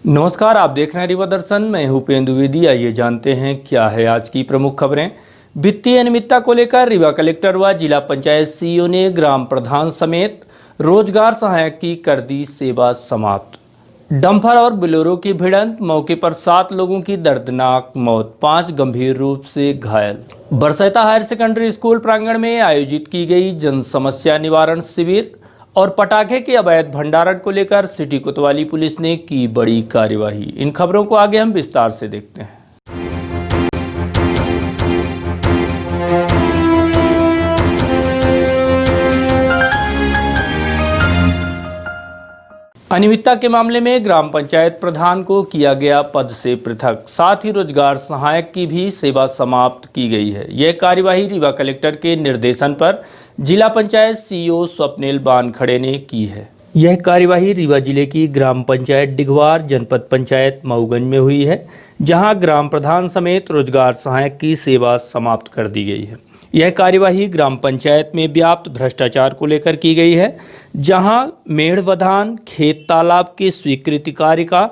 नमस्कार, आप देख रहे हैं रीवा दर्शन। मैं हूं उपेंद्र द्विवेदी। आइए जानते हैं क्या है आज की प्रमुख खबरें। वित्तीय अनियमितता को लेकर रीवा कलेक्टर व जिला पंचायत सीईओ ने ग्राम प्रधान समेत रोजगार सहायक की कर दी सेवा समाप्त। डंपर और बोलेरो की भिड़ंत, मौके पर 7 लोगों की दर्दनाक मौत, 5 गंभीर रूप से घायल। बरसैता हायर सेकेंडरी स्कूल प्रांगण में आयोजित की गई जन समस्या निवारण शिविर और पटाखे के अवैध भंडारण को लेकर सिटी कोतवाली पुलिस ने की बड़ी कार्यवाही। इन खबरों को आगे हम विस्तार से देखते हैं। अनियमितता के मामले में ग्राम पंचायत प्रधान को किया गया पद से पृथक, साथ ही रोजगार सहायक की भी सेवा समाप्त की गई है। यह कार्यवाही रीवा कलेक्टर के निर्देशन पर जिला पंचायत सीईओ स्वप्निल बानखड़े ने की है। यह कार्यवाही रीवा जिले की ग्राम पंचायत डिघवार जनपद पंचायत मऊगंज में हुई है, जहां ग्राम प्रधान समेत रोजगार सहायक की सेवा समाप्त कर दी गई है। यह कार्यवाही ग्राम पंचायत में व्याप्त भ्रष्टाचार को लेकर की गई है, जहां मेढ़वधान खेत तालाब के स्वीकृति कार्य का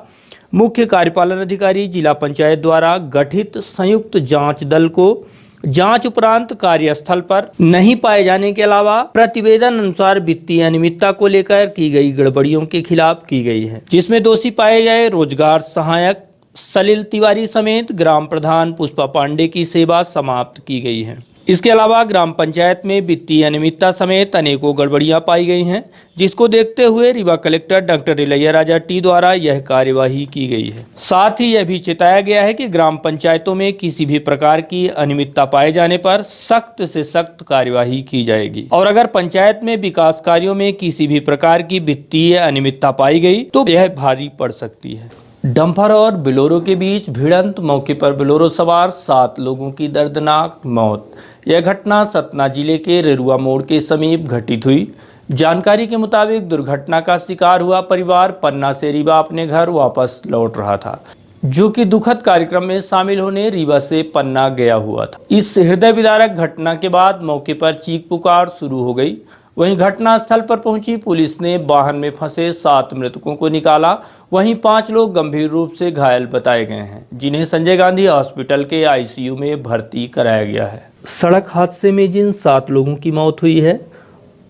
मुख्य कार्यपालन अधिकारी जिला पंचायत द्वारा गठित संयुक्त जांच दल को जांच उपरांत कार्यस्थल पर नहीं पाए जाने के अलावा प्रतिवेदन अनुसार वित्तीय अनियमितता को लेकर की गई गड़बड़ियों के खिलाफ की गई है, जिसमें दोषी पाए गए रोजगार सहायक सलिल तिवारी समेत ग्राम प्रधान पुष्पा पांडे की सेवा समाप्त की गई है। इसके अलावा ग्राम पंचायत में वित्तीय अनियमितता समेत अनेकों गड़बड़ियां पाई गई हैं, जिसको देखते हुए Rewa collector doctor Ilaiyaraaja T द्वारा यह कार्यवाही की गई है। साथ ही यह भी चेताया गया है कि ग्राम पंचायतों में किसी भी प्रकार की अनियमितता पाए जाने पर सख्त से सख्त कार्यवाही की जाएगी, और अगर पंचायत में विकास कार्यों में किसी भी प्रकार की वित्तीय अनियमितता पाई गई तो यह भारी पड़ सकती है। डंपर और बोलेरो के बीच भिड़ंत, मौके पर बोलेरो सवार 7 लोगों की दर्दनाक मौत। यह घटना सतना जिले के रेरुआ मोड़ के समीप घटित हुई। जानकारी के मुताबिक दुर्घटना का शिकार हुआ परिवार पन्ना से रीवा अपने घर वापस लौट रहा था, जो कि दुखद कार्यक्रम में शामिल होने रीवा से पन्ना गया हुआ था। इस हृदय विदारक घटना के बाद मौके पर चीख पुकार शुरू हो गई। वहीं घटनास्थल पर पहुंची पुलिस ने वाहन में फंसे 7 मृतकों को निकाला। वहीं 5 लोग गंभीर रूप से घायल बताए गए हैं, जिन्हें संजय गांधी हॉस्पिटल के आईसीयू में भर्ती कराया गया है। सड़क हादसे में जिन 7 लोगों की मौत हुई है,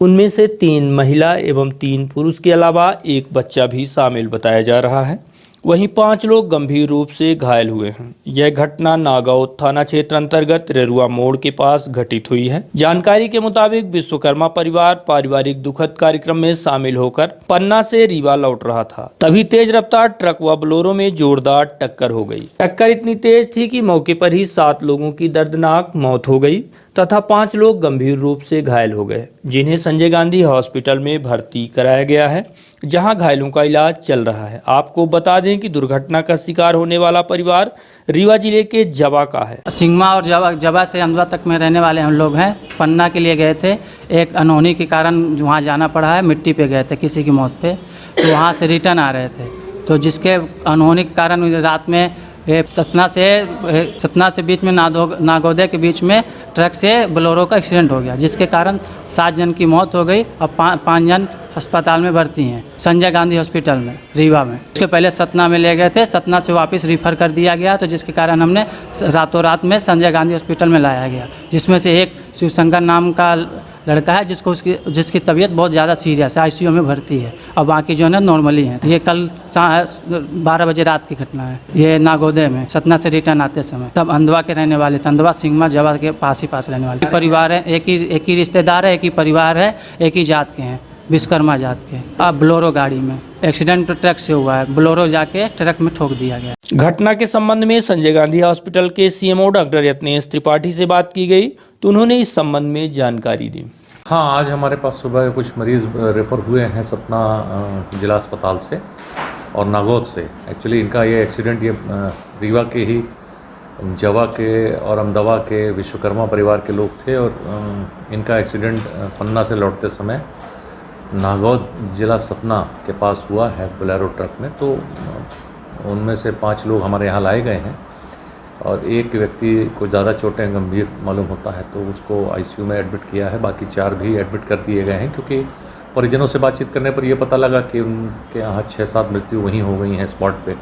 उनमें से 3 महिला एवं 3 पुरुष के अलावा एक बच्चा भी शामिल बताया जा रहा है। वहीं 5 लोग गंभीर रूप से घायल हुए हैं। यह घटना नागांव थाना क्षेत्र अंतर्गत रेरुआ मोड़ के पास घटित हुई है। जानकारी के मुताबिक विश्वकर्मा परिवार पारिवारिक दुखद कार्यक्रम में शामिल होकर पन्ना से रीवा लौट रहा था, तभी तेज रफ्तार ट्रक व बोलेरो में जोरदार टक्कर हो गई। टक्कर इतनी तेज थी कि मौके पर ही 7 लोगों की दर्दनाक मौत हो गई तथा 5 लोग गंभीर रूप से घायल हो गए, जिन्हें संजय गांधी हॉस्पिटल में भर्ती कराया गया है, जहां घायलों का इलाज चल रहा है। आपको बता दें कि दुर्घटना का शिकार होने वाला परिवार रीवा जिले के जवा का है। सिंगमा और जवा से अंदवा तक में रहने वाले हम लोग हैं। पन्ना के लिए गए थे, एक अनहोनी के कारण वहाँ जाना पड़ा है। मिट्टी पे गए थे किसी की मौत पे, तो वहाँ से रिटर्न आ रहे थे, तो जिसके अनहोनी के कारण रात में सतना से बीच में नागौदे के बीच में ट्रक से बोलेरो का एक्सीडेंट हो गया, जिसके कारण 7 जन की मौत हो गई और 5 जन अस्पताल में भर्ती हैं, संजय गांधी हॉस्पिटल में रीवा में। उसके पहले सतना में ले गए थे, सतना से वापस रिफ़र कर दिया गया, तो जिसके कारण हमने रातों रात में संजय गांधी हॉस्पिटल में लाया गया, जिसमें से एक शिवशंकर नाम का लड़का है जिसकी तबीयत बहुत ज़्यादा सीरियस है, आईसीयू में भर्ती है, और बाकी जो है ना नॉर्मली हैं। ये कल 12 बजे रात की घटना है, ये नागौदे में सतना से रिटर्न आते समय। तब अंधवा के रहने वाले थे, अंधवा सिंगमा जवा के पास रहने वाले परिवार है। एक ही रिश्तेदार है, एक ही परिवार है, एक ही जात के हैं, विश्वकर्मा जात के। अब बोलेरो गाड़ी में एक्सीडेंट ट्रक से हुआ है, बोलेरो जाके ट्रक में ठोक दिया गया। घटना के संबंध में संजय गांधी हॉस्पिटल के सीएमओ डॉक्टर यत्नेश त्रिपाठी से बात की गई, तो उन्होंने इस संबंध में जानकारी दी। हाँ, आज हमारे पास सुबह कुछ मरीज़ रेफ़र हुए हैं सतना जिला अस्पताल से और नागौद से। एक्चुअली इनका ये एक्सीडेंट रीवा के ही जवा के और अमदवा के विश्वकर्मा परिवार के लोग थे, और इनका एक्सीडेंट पन्ना से लौटते समय नागौद जिला सतना के पास हुआ है बोलेरो ट्रक में। तो उनमें से 5 लोग हमारे यहाँ लाए गए हैं, और एक व्यक्ति को ज़्यादा चोटें गंभीर मालूम होता है, तो उसको आईसीयू में एडमिट किया है। बाकी 4 भी एडमिट कर दिए गए हैं, क्योंकि परिजनों से बातचीत करने पर यह पता लगा कि उनके यहाँ 6-7 मृत्यु वहीं हो गई हैं स्पॉट पे।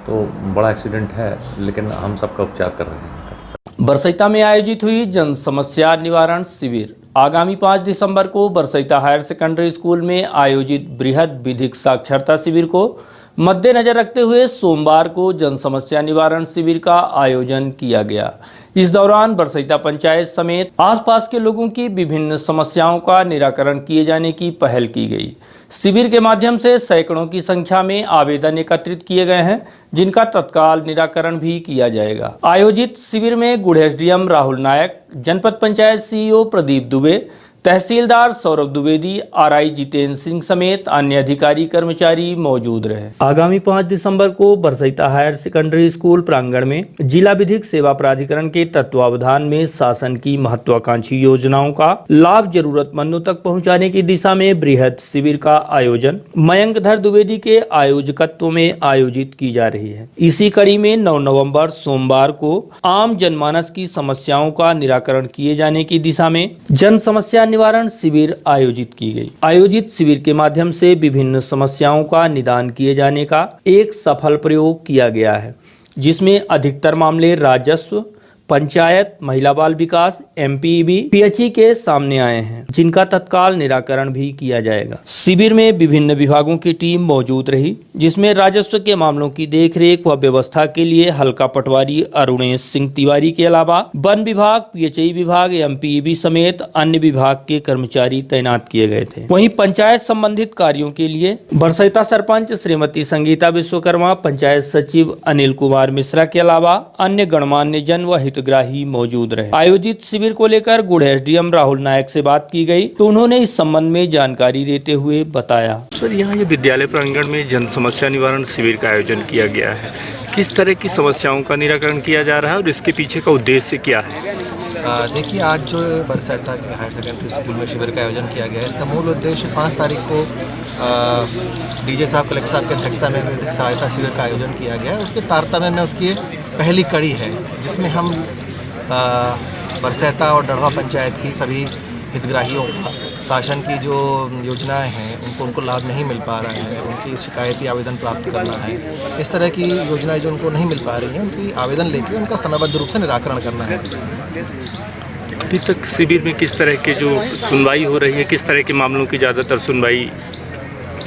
तो बड़ा एक्सीडेंट है, लेकिन हम सबका उपचार कर रहे हैं। बरसैता में आयोजित हुई जन समस्या निवारण शिविर। आगामी 5 दिसंबर को बरसैता हायर सेकेंडरी स्कूल में आयोजित बृहद विधिक साक्षरता शिविर को मद्देनजर रखते हुए सोमवार को जन समस्या निवारण शिविर का आयोजन किया गया। इस दौरान बरसैता पंचायत समेत आसपास के लोगों की विभिन्न समस्याओं का निराकरण किए जाने की पहल की गई। शिविर के माध्यम से सैकड़ों की संख्या में आवेदन एकत्रित किए गए हैं, जिनका तत्काल निराकरण भी किया जाएगा। आयोजित शिविर में गुड़ एसडीएम राहुल नायक, जनपद पंचायत सीईओ प्रदीप दुबे, तहसीलदार सौरभ द्विवेदी, आरआई जितेंद्र सिंह समेत अन्य अधिकारी कर्मचारी मौजूद रहे। आगामी 5 दिसंबर को बरसैता हायर सेकेंडरी स्कूल प्रांगण में जिला विधिक सेवा प्राधिकरण के तत्वावधान में शासन की महत्वाकांक्षी योजनाओं का लाभ जरूरतमंदों तक पहुंचाने की दिशा में बृहद शिविर का आयोजन मयंकधर द्विवेदी के आयोजकत्व में आयोजित की जा रही है। इसी कड़ी में 9 नवम्बर सोमवार को आम जनमानस की समस्याओं का निराकरण किए जाने की दिशा में जन समस्या निवारण शिविर आयोजित की गई। आयोजित शिविर के माध्यम से विभिन्न समस्याओं का निदान किए जाने का एक सफल प्रयोग किया गया है, जिसमें अधिकतर मामले राजस्व, पंचायत, महिला बाल विकास, एमपीईबी, पीएचई के सामने आए हैं, जिनका तत्काल निराकरण भी किया जाएगा। शिविर में विभिन्न विभागों की टीम मौजूद रही, जिसमें राजस्व के मामलों की देखरेख व व्यवस्था के लिए हल्का पटवारी अरुणेश सिंह तिवारी के अलावा वन विभाग, पीएचई विभाग, एमपीईबी समेत अन्य विभाग के कर्मचारी तैनात किए गए थे। वहीं पंचायत संबंधित कार्यों के लिए बरसैता सरपंच श्रीमती संगीता विश्वकर्मा, पंचायत सचिव अनिल कुमार मिश्रा के अलावा अन्य गणमान्य जन व हितग्राही मौजूद रहे। आयोजित शिविर को लेकर गुड़ एसडीएम राहुल नायक से बात की गई तो उन्होंने इस संबंध में जानकारी देते हुए बताया। सर, यहाँ ये विद्यालय प्रांगण में जन समस्या निवारण शिविर का आयोजन किया गया है। किस तरह की समस्याओं का निराकरण किया जा रहा है और इसके पीछे का उद्देश्य क्या है? देखिए, आज जो बरसैता के हायर सेकेंडरी स्कूल में शिविर का आयोजन किया गया है, इसका मूल उद्देश्य 5 तारीख को डीजे साहब, कलेक्टर साहब की अध्यक्षता में विधिक सहायता शिविर का आयोजन किया गया है। उसके तारतम्य में उसकी पहली कड़ी है, जिसमें हम बरसैता और डढ़वा पंचायत की सभी हितग्राहियों का शासन की जो योजनाएं हैं उनको लाभ नहीं मिल पा रहा है, उनकी शिकायती आवेदन प्राप्त करना है, इस तरह की योजनाएं जो उनको नहीं मिल पा रही हैं उनकी आवेदन लेके उनका समयबद्ध रूप से निराकरण करना है। अभी तक शिविर में किस तरह के जो सुनवाई हो रही है, किस तरह के मामलों की ज़्यादातर सुनवाई?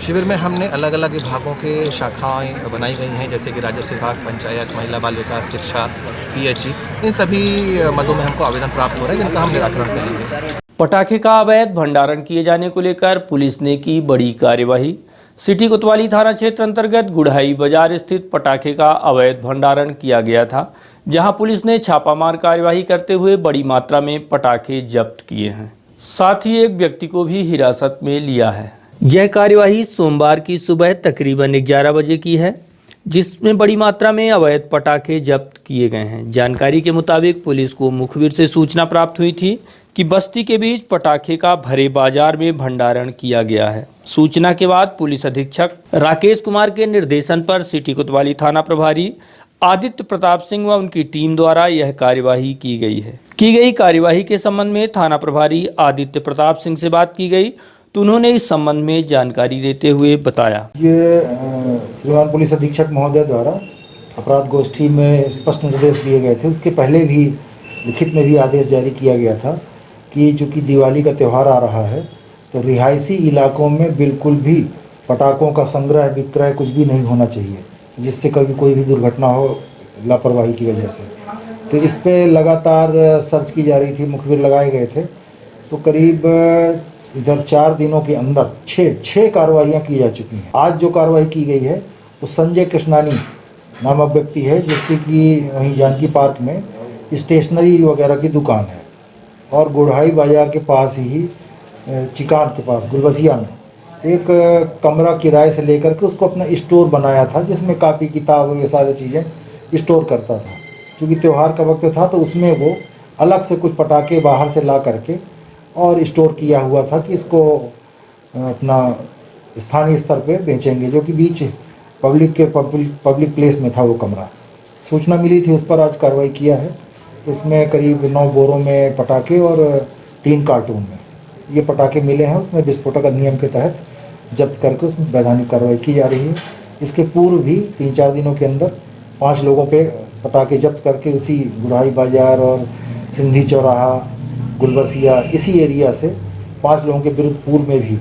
शिविर में हमने अलग अलग विभागों के शाखाएं बनाई गई हैं, जैसे कि राजस्व विभाग, पंचायत, महिला बाल विकास, शिक्षा, पीएचई, इन सभी मदों में हमको आवेदन प्राप्त हो रहे हैं, जिनका हम निराकरण करेंगे। पटाखे का अवैध भंडारण किए जाने को लेकर पुलिस ने की बड़ी कार्यवाही। सिटी कोतवाली थाना क्षेत्र अंतर्गत गुड़ाई बाजार स्थित पटाखे का अवैध भंडारण किया गया था, जहां पुलिस ने छापामार कार्यवाही करते हुए बड़ी मात्रा में पटाखे जब्त किए हैं। साथ ही एक व्यक्ति को भी हिरासत में लिया है। यह कार्यवाही सोमवार की सुबह तकरीबन 11 बजे की है, जिसमें बड़ी मात्रा में अवैध पटाखे जब्त किए गए हैं। जानकारी के मुताबिक पुलिस को मुखबिर से सूचना प्राप्त हुई थी कि बस्ती के बीच पटाखे का भरे बाजार में भंडारण किया गया है। सूचना के बाद पुलिस अधीक्षक राकेश कुमार के निर्देशन पर सिटी कोतवाली थाना प्रभारी आदित्य प्रताप सिंह व उनकी टीम द्वारा यह कार्यवाही की गई है। की गई कार्यवाही के संबंध में थाना प्रभारी आदित्य प्रताप सिंह से बात की गई तो उन्होंने इस संबंध में जानकारी देते हुए बताया। ये श्रीमान पुलिस अधीक्षक महोदय द्वारा अपराध गोष्ठी में स्पष्ट निर्देश दिए गए थे। उसके पहले भी लिखित में भी आदेश जारी किया गया था कि चूँकि दिवाली का त्यौहार आ रहा है तो रिहायशी इलाकों में बिल्कुल भी पटाखों का संग्रह, विक्रय कुछ भी नहीं होना चाहिए, जिससे कभी कोई भी दुर्घटना हो लापरवाही की वजह से। तो इस पर लगातार सर्च की जा रही थी, मुखबिर लगाए गए थे। तो करीब इधर 4 दिनों के अंदर 6 कार्रवाइयाँ की जा चुकी हैं। आज जो कार्रवाई की गई है वो संजय कृष्णानी नामक व्यक्ति है, जिसकी कि वहीं जानकी पार्क में स्टेशनरी वगैरह की दुकान है, और गुड़ाई बाज़ार के पास ही चिकान के पास गुलबसिया में एक कमरा किराए से लेकर के उसको अपना स्टोर बनाया था, जिसमें कापी किताब ये सारी चीज़ें स्टोर करता था। क्योंकि त्यौहार का वक्त था तो उसमें वो अलग से कुछ पटाखे बाहर से ला करके और स्टोर किया हुआ था कि इसको अपना स्थानीय स्तर पे बेचेंगे, जो कि बीच पब्लिक प्लेस में था वो कमरा। सूचना मिली थी, उस पर आज कार्रवाई किया है। तो इसमें करीब 9 बोरों में पटाखे और 3 कार्टून में ये पटाखे मिले हैं उसमें विस्फोटक अधिनियम के तहत जब्त करके उसमें वैधानिक कार्रवाई की जा रही है। इसके पूर्व भी 3-4 दिनों के अंदर 5 लोगों पे पटाखे जब्त करके उसी बुढ़ाई बाज़ार और सिंधी चौराहा, गुलबसिया, इसी एरिया से 5 लोगों के विरुद्ध पूर्व में भी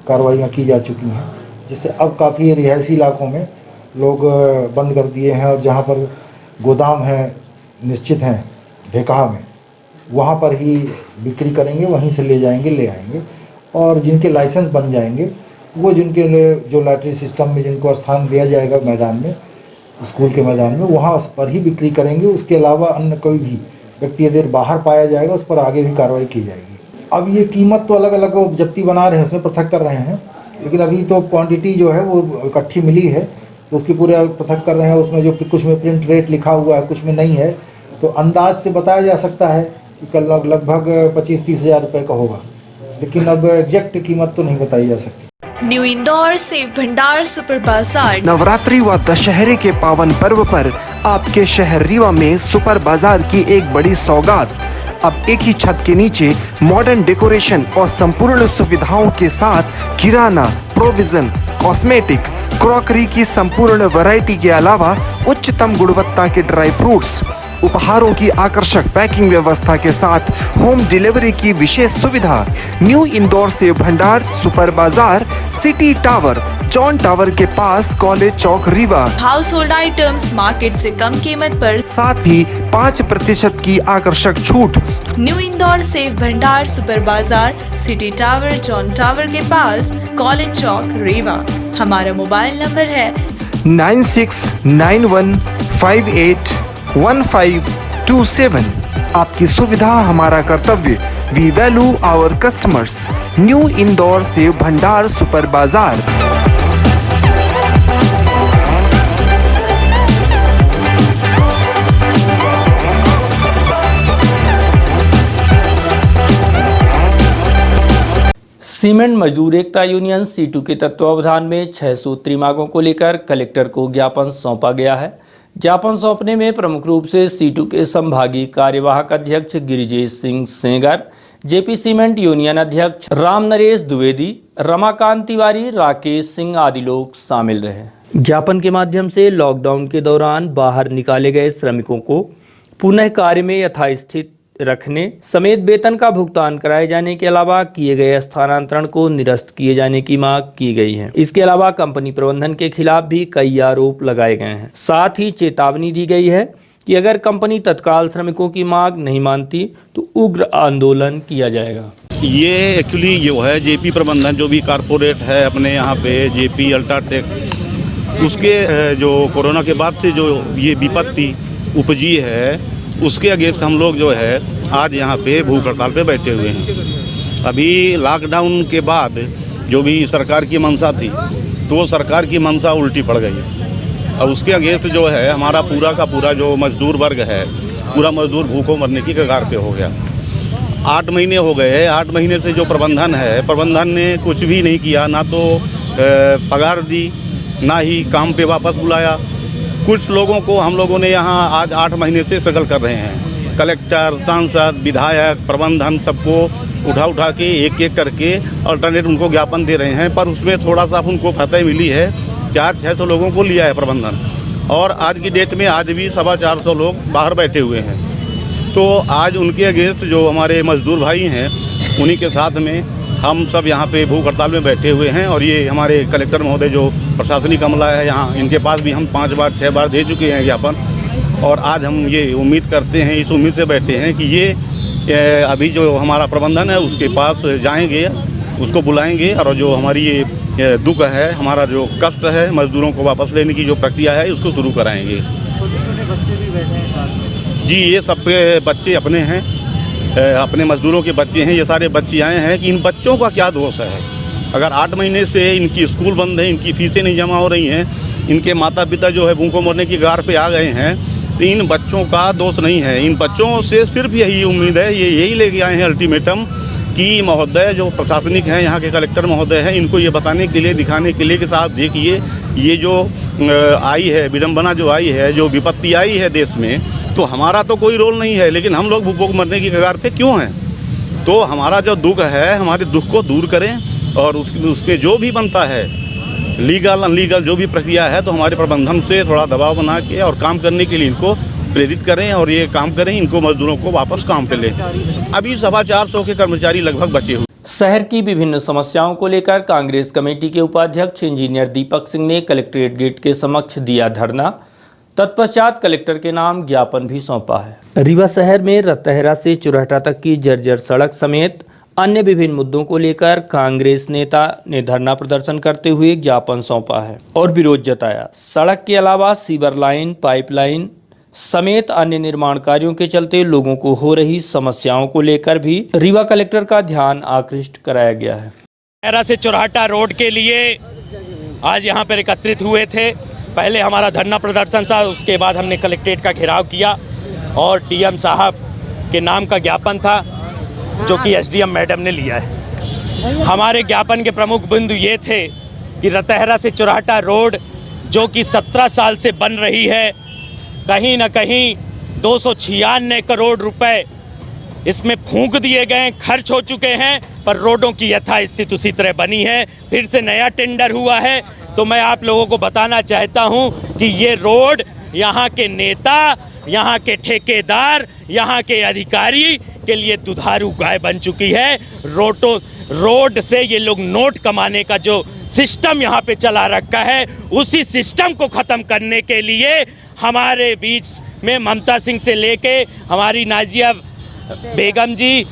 कार्रवाइयाँ की जा चुकी हैं, जिससे अब काफ़ी रिहायशी इलाकों में लोग बंद कर दिए हैं और जहाँ पर गोदाम हैं निश्चित हैं ढेकहा में, वहाँ पर ही बिक्री करेंगे, वहीं से ले जाएंगे, ले आएंगे। और जिनके लाइसेंस बन जाएंगे वो जिनके लिए जो लॉटरी सिस्टम में जिनको स्थान दिया जाएगा मैदान में, स्कूल के मैदान में, वहाँ पर ही बिक्री करेंगे। उसके अलावा अन्य कोई भी व्यक्ति यदि बाहर पाया जाएगा उस पर आगे भी कार्रवाई की जाएगी। अब ये कीमत तो अलग अलग जब्ती बना रहे हैं, उसमें पृथक कर रहे हैं, लेकिन अभी तो क्वांटिटी जो है वो इकट्ठी मिली है तो उसकी पूरे पृथक कर रहे हैं। उसमें जो कुछ में प्रिंट रेट लिखा हुआ है, कुछ में नहीं है, तो अंदाज से बताया जा सकता है कि कल लगभग 25-30 हज़ार रुपये का होगा, लेकिन अब एग्जैक्ट कीमत तो नहीं बताई जा सकती। न्यू इंदौर सेव भंडार सुपर बाजार। नवरात्रि व दशहरे के पावन पर्व पर आपके शहर रीवा में सुपर बाजार की एक बड़ी सौगात। अब एक ही छत के नीचे मॉडर्न डेकोरेशन और संपूर्ण सुविधाओं के साथ किराना, प्रोविजन, कॉस्मेटिक, क्रॉकरी की संपूर्ण वैरायटी के अलावा उच्चतम गुणवत्ता के ड्राई फ्रूट्स, उपहारों की आकर्षक पैकिंग व्यवस्था के साथ होम डिलीवरी की विशेष सुविधा। New Indore Sev Bhandar super Bazaar, city tower, John tower के पास, कॉलेज चौक, रीवा। हाउस होल्ड आइटम्स मार्केट से कम कीमत पर, साथ ही 5% की आकर्षक छूट। New Indore Sev Bhandar super Bazaar, city tower, John tower के पास, कॉलेज चौक, रीवा। हमारा मोबाइल नंबर है 9691581527। आपकी सुविधा हमारा कर्तव्य। We value our customers. New Indore Sev Bhandar super bazaar. Cement Mazdoor Ekta union C2 के तत्वावधान में 6 सूत्री मांगों को लेकर कलेक्टर को ज्ञापन सौंपा गया है। ज्ञापन सौंपने में प्रमुख रूप से C2 के संभागीय कार्यवाहक अध्यक्ष Girijesh Singh Sengar, JP cement union अध्यक्ष राम नरेश द्विवेदी, रमाकांत तिवारी, राकेश सिंह आदि लोग शामिल रहे। ज्ञापन के माध्यम से लॉकडाउन के दौरान बाहर निकाले गए श्रमिकों को पुनः कार्य में यथास्थित रखने समेत वेतन का भुगतान कराए जाने के अलावा किए गए स्थानांतरण को निरस्त किए जाने की मांग की गई है। इसके अलावा कंपनी प्रबंधन के खिलाफ भी कई आरोप लगाए गए हैं। साथ ही चेतावनी दी गई है कि अगर कंपनी तत्काल श्रमिकों की मांग नहीं मानती तो उग्र आंदोलन किया जाएगा। ये एक्चुअली जो है जेपी प्रबंधन जो भी कारपोरेट है अपने यहाँ पे जेपी अल्ट्राटेक, उसके जो कोरोना के बाद से जो ये विपत्ति उपजी है उसके अगेंस्ट हम लोग जो है आज यहाँ पे भूख हड़ताल पे बैठे हुए हैं। अभी लॉकडाउन के बाद जो भी सरकार की मंशा थी तो वो सरकार की मंशा उल्टी पड़ गई है और उसके अगेंस्ट जो है हमारा पूरा का पूरा जो मजदूर वर्ग है, पूरा मजदूर भूखों मरने की कगार पे हो गया। 8 महीने हो गए, 8 महीने से जो प्रबंधन है, प्रबंधन ने कुछ भी नहीं किया, ना तो पगार दी, ना ही काम पे वापस बुलाया। कुछ लोगों को हम लोगों ने यहाँ आज 8 महीने से स्ट्रगल कर रहे हैं। कलेक्टर, सांसद, विधायक, प्रबंधन सबको उठा के एक एक करके अल्टरनेट उनको ज्ञापन दे रहे हैं, पर उसमें थोड़ा सा उनको फतह मिली है। 400-600 लोगों को लिया है प्रबंधन और आज की डेट में आज भी 450 लोग बाहर बैठे हुए हैं। तो आज उनके अगेंस्ट जो हमारे मजदूर भाई हैं उन्हीं के साथ में हम सब यहाँ पे भूख हड़ताल में बैठे हुए हैं। और ये हमारे कलेक्टर महोदय जो प्रशासनिक अमला है यहाँ, इनके पास भी हम 5 बार 6 बार दे चुके हैं ज्ञापन। और आज हम ये उम्मीद करते हैं, इस उम्मीद से बैठे हैं कि ये अभी जो हमारा प्रबंधन है उसके पास जाएंगे, उसको बुलाएंगे और जो हमारी ये दुख है, हमारा जो कष्ट है, मजदूरों को वापस लेने की जो प्रक्रिया है उसको शुरू कराएंगे। जी, ये सब बच्चे अपने हैं, अपने मजदूरों के बच्चे हैं। ये सारे बच्चे आए हैं कि इन बच्चों का क्या दोष है। अगर 8 महीने से इनकी स्कूल बंद है, इनकी फीसें नहीं जमा हो रही हैं, इनके माता पिता जो है भूखों मरने की कगार पे आ गए हैं, तो इन बच्चों का दोष नहीं है। इन बच्चों से सिर्फ यही उम्मीद है, ये यही लेके आए हैं अल्टीमेटम कि महोदय जो प्रशासनिक हैं, यहाँ के कलेक्टर महोदय हैं, इनको ये बताने के लिए, दिखाने के लिए कि साहब देखिए ये जो आई है विडम्बना, जो आई है, जो विपत्ति आई है देश में, तो हमारा तो कोई रोल नहीं है, लेकिन हम लोग भूखों मरने की कगार पे क्यों हैं। तो हमारा जो दुख है, हमारे दुख को दूर करें और उसके जो भी बनता है लीगल अनलीगल जो भी प्रक्रिया है, तो हमारे प्रबंधन से थोड़ा दबाव बना के और काम करने के लिए इनको प्रेरित करें और ये काम करें, इनको मजदूरों को वापस काम पे लें। अभी 450 के कर्मचारी लगभग बचे हुए। शहर की विभिन्न समस्याओं को लेकर कांग्रेस कमेटी के उपाध्यक्ष इंजीनियर दीपक सिंह ने कलेक्ट्रेट गेट के समक्ष दिया धरना। तत्पश्चात कलेक्टर के नाम ज्ञापन भी सौंपा है। रीवा शहर में रतहरा से चुरहटा तक की जर्जर सड़क समेत अन्य विभिन्न मुद्दों को लेकर कांग्रेस नेता ने धरना प्रदर्शन करते हुए ज्ञापन सौंपा है और विरोध जताया। सड़क के अलावा सीवर लाइन, पाइपलाइन समेत अन्य निर्माण कार्यों के चलते लोगों को हो रही समस्याओं को लेकर भी रीवा कलेक्टर का ध्यान आकृष्ट कराया गया है। रतहरा से चुरहटा रोड के लिए आज यहाँ पर एकत्रित हुए थे। पहले हमारा धरना प्रदर्शन था, उसके बाद हमने कलेक्ट्रेट का घेराव किया और डीएम साहब के नाम का ज्ञापन था जो कि एसडीएम मैडम ने लिया है। हमारे ज्ञापन के प्रमुख बिंदु ये थे कि रतहरा से चुरहटा रोड जो कि 17 साल से बन रही है, कहीं ना कहीं 296 करोड़ रुपए इसमें फूंक दिए गए, खर्च हो चुके हैं, पर रोडों की यथास्थिति उसी तरह बनी है। फिर से नया टेंडर हुआ है, तो मैं आप लोगों को बताना चाहता हूं कि ये रोड यहाँ के नेता, यहाँ के ठेकेदार, यहाँ के अधिकारी के लिए दुधारू गाय बन चुकी है। रोड से ये लोग नोट कमाने का जो सिस्टम यहाँ पे चला रखा है, उसी सिस्टम को ख़त्म करने के लिए हमारे बीच में ममता सिंह से लेके हमारी नाजिया बेगम जी,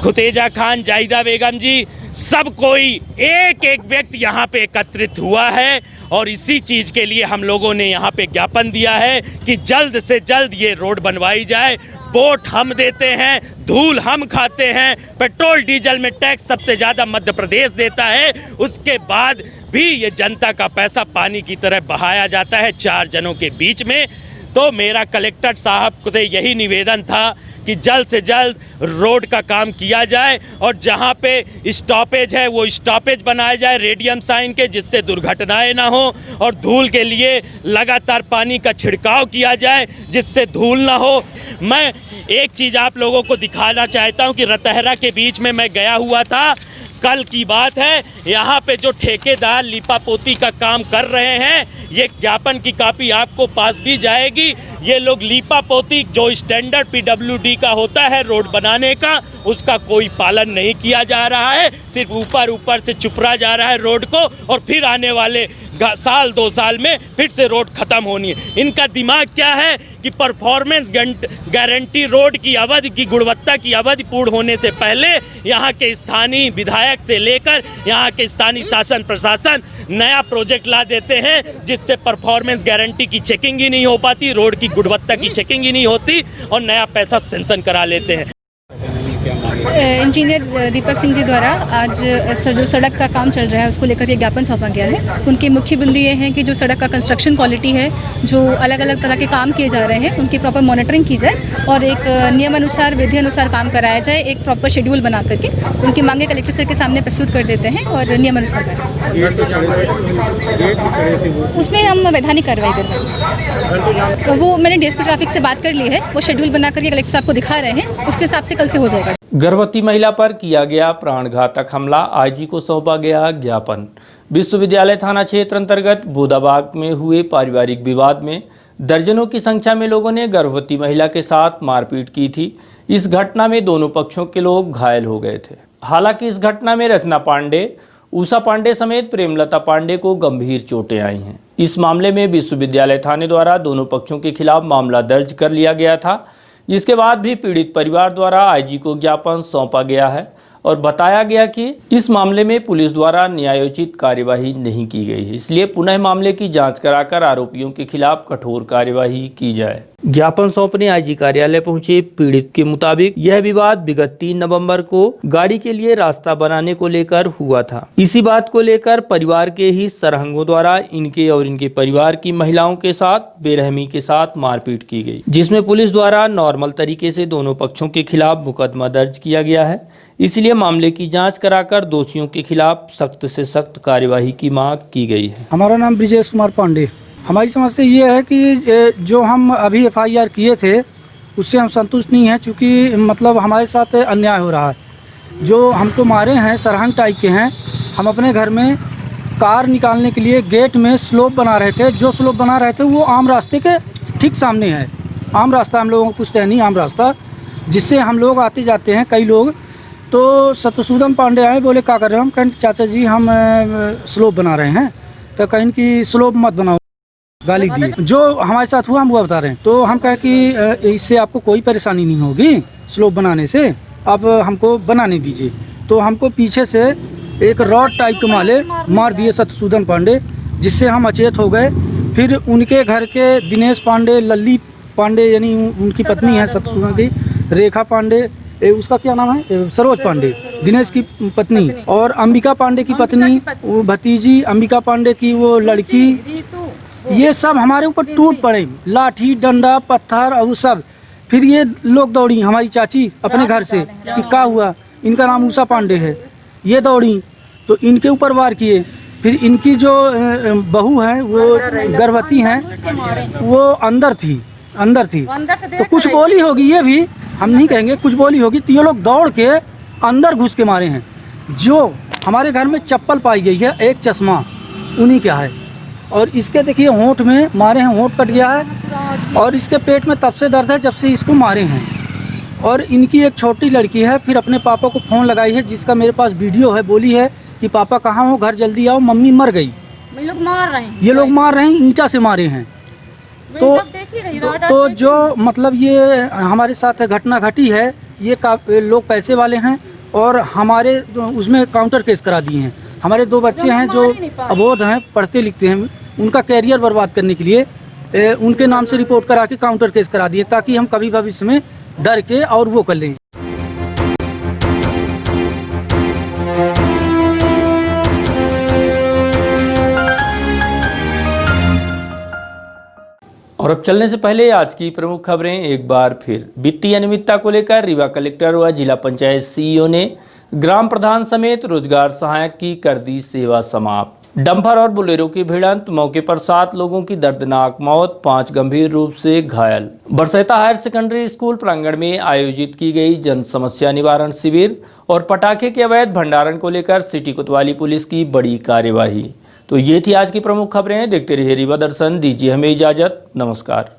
खुतेजा खान, जाहिदा बेगम जी, सब कोई एक एक व्यक्ति यहाँ पे एकत्रित हुआ है और इसी चीज़ के लिए हम लोगों ने यहाँ पे ज्ञापन दिया है कि जल्द से जल्द ये रोड बनवाई जाए। वोट हम देते हैं, धूल हम खाते हैं, पेट्रोल डीजल में टैक्स सबसे ज़्यादा मध्य प्रदेश देता है, उसके बाद भी ये जनता का पैसा पानी की तरह बहाया जाता है 4 जनों के बीच में। तो मेरा कलेक्टर साहब से यही निवेदन था कि जल्द से जल्द रोड का काम किया जाए और जहां पे स्टॉपेज है वो स्टॉपेज बनाया जाए रेडियम साइन के, जिससे दुर्घटनाएं ना हो, और धूल के लिए लगातार पानी का छिड़काव किया जाए जिससे धूल ना हो। मैं एक चीज़ आप लोगों को दिखाना चाहता हूं कि रतहरा के बीच में मैं गया हुआ था, कल की बात है, यहाँ पे जो ठेकेदार लीपापोती का काम कर रहे हैं, ये ज्ञापन की कॉपी आपको पास भी जाएगी। ये लोग लीपापोती जो स्टैंडर्ड पीडब्ल्यूडी का होता है रोड बनाने का, उसका कोई पालन नहीं किया जा रहा है, सिर्फ ऊपर से चुपरा जा रहा है रोड को, और फिर आने वाले साल 2 साल में फिर से रोड ख़त्म होनी है। इनका दिमाग क्या है कि परफॉर्मेंस गारंटी रोड की अवधि की गुणवत्ता की अवधि पूर्ण होने से पहले यहाँ के स्थानीय विधायक से लेकर यहाँ के स्थानीय शासन प्रशासन नया प्रोजेक्ट ला देते हैं, जिससे परफॉर्मेंस गारंटी की चेकिंग ही नहीं हो पाती, रोड की गुणवत्ता की चेकिंग ही नहीं होती और नया पैसा सेंक्शन करा लेते हैं। इंजीनियर दीपक सिंह जी द्वारा आज जो सड़क का काम चल रहा है उसको लेकर ये ज्ञापन सौंपा गया है। उनके मुख्य बिंदु ये हैं कि जो सड़क का कंस्ट्रक्शन क्वालिटी है, जो अलग अलग तरह के काम किए जा रहे हैं, उनकी प्रॉपर मॉनिटरिंग की जाए और एक नियमानुसार विधि अनुसार काम कराया जाए, एक प्रॉपर शेड्यूल बना करके उनकी मांगे कलेक्टर सर के सामने प्रस्तुत कर देते हैं और नियमानुसार करें। उसमें हम वैधानिक कार्रवाई करवाएंगे। तो वो मैंने डीएसपी ट्रैफिक से बात कर ली है, वो शेड्यूल बना करके कलेक्टर साहब को दिखा रहे हैं, उसके हिसाब से कल से हो जाएगा। गर्भवती महिला पर किया गया प्राणघातक हमला, आईजी को सौंपा गया ज्ञापन। विश्वविद्यालय थाना क्षेत्र अंतर्गत बोदाबाग में हुए पारिवारिक विवाद में दर्जनों की संख्या में लोगों ने गर्भवती महिला के साथ मारपीट की थी। इस घटना में दोनों पक्षों के लोग घायल हो गए थे। हालांकि इस घटना में रचना पांडे, उषा पांडे समेत प्रेमलता पांडे को गंभीर चोटें आई हैं। इस मामले में विश्वविद्यालय थाने द्वारा दोनों पक्षों के खिलाफ मामला दर्ज कर लिया गया था, जिसके बाद भी पीड़ित परिवार द्वारा आईजी को ज्ञापन सौंपा गया है और बताया गया कि इस मामले में पुलिस द्वारा न्यायोचित कार्यवाही नहीं की गई है, इसलिए पुनः मामले की जांच कराकर आरोपियों के खिलाफ कठोर कार्यवाही की जाए। ज्ञापन सौंपने आईजी कार्यालय पहुंचे पीड़ित के मुताबिक यह विवाद विगत 3 नवंबर को गाड़ी के लिए रास्ता बनाने को लेकर हुआ था। इसी बात को लेकर परिवार के ही सरहंगों द्वारा इनके और इनके परिवार की महिलाओं के साथ बेरहमी के साथ मारपीट की गई, जिसमें पुलिस द्वारा नॉर्मल तरीके से दोनों पक्षों के खिलाफ मुकदमा दर्ज किया गया है। इसलिए मामले की जांच कराकर दोषियों के खिलाफ सख्त से सख्त कार्यवाही की मांग की गई है। हमारा नाम ब्रिजेश कुमार पांडे। हमारी समस्या ये है कि जो हम अभी एफआईआर किए थे उससे हम संतुष्ट नहीं हैं, क्योंकि मतलब हमारे साथ अन्याय हो रहा है। जो हमको मारे हैं सरहंग टाइप के हैं। हम अपने घर में कार निकालने के लिए गेट में स्लोप बना रहे थे। जो स्लोप बना रहे थे वो आम रास्ते के ठीक सामने है। आम रास्ता हम लोगों को कुछ तय नहीं, आम रास्ता जिससे हम लोग आते जाते हैं कई लोग। तो सत्यसूदन पांडे आए, बोले क्या कर रहे हो? हम कहें चाचा जी हम स्लोप बना रहे हैं। तो कहें कि स्लोप मत बनाओ, गाली दी। जो हमारे साथ हुआ हम वो बता रहे हैं। तो हम कहें कि इससे आपको कोई परेशानी नहीं होगी स्लोप बनाने से, अब हमको बनाने दीजिए। तो हमको पीछे से एक रॉड टाइप के माले मार दिए सत्यसूदन पांडे, जिससे हम अचेत हो गए। फिर उनके घर के दिनेश पांडे, लल्ली पांडे यानी उनकी पत्नी है सत्यसूदन की, रेखा पांडे, उसका क्या नाम है, सरोज पांडे, दिनेश की पत्नी, और अंबिका पांडे की पत्नी, वो भतीजी अंबिका पांडे की वो लड़की, ये सब हमारे ऊपर टूट पड़े, लाठी डंडा पत्थर और सब। फिर ये लोग दौड़ी, हमारी चाची अपने घर से कि क्या हुआ, इनका नाम उषा पांडे है, ये दौड़ी तो इनके ऊपर वार किए। फिर इनकी जो बहू है वो गर्भवती हैं, वो अंदर थी तो कुछ बोली होगी, ये भी हम नहीं कहेंगे, कुछ बोली होगी। तो ये लोग दौड़ के अंदर घुस के मारे हैं। जो हमारे घर में चप्पल पाई गई है, एक चश्मा उन्हीं का है, और इसके देखिए होंठ में मारे हैं, होंठ कट गया है, और इसके पेट में तब से दर्द है जब से इसको मारे हैं। और इनकी एक छोटी लड़की है, फिर अपने पापा को फ़ोन लगाई है, जिसका मेरे पास वीडियो है, बोली है कि पापा कहाँ हो, घर जल्दी आओ, मम्मी मर गई। ये लोग मार रहे हैं, ईंटा से मारे हैं। तो जो मतलब ये हमारे साथ घटना घटी है, ये लोग पैसे वाले हैं और हमारे उसमें काउंटर केस करा दिए हैं। हमारे 2 बच्चे हैं जो अबोध हैं, पढ़ते लिखते हैं, उनका कैरियर बर्बाद करने के लिए उनके नाम से रिपोर्ट करा के काउंटर केस करा दिए, ताकि हम कभी भविष्य में डर के और वो कर लें। और अब चलने से पहले आज की प्रमुख खबरें एक बार फिर। वित्तीय अनियमितता को लेकर रीवा कलेक्टर व जिला पंचायत सीईओ ने ग्राम प्रधान समेत रोजगार सहायक की कर दी सेवा समाप्त। डंपर और बुलेरो की भिड़ंत, मौके पर 7 लोगों की दर्दनाक मौत, 5 गंभीर रूप से घायल। बरसैता हायर सेकेंडरी स्कूल प्रांगण में आयोजित की गई जन समस्या निवारण शिविर और पटाखे के अवैध भंडारण को लेकर सिटी कोतवाली पुलिस की बड़ी कार्यवाही। तो ये थी आज की प्रमुख खबरें। देखते रहिए रीवा दर्शन, दीजिए हमें इजाजत, नमस्कार।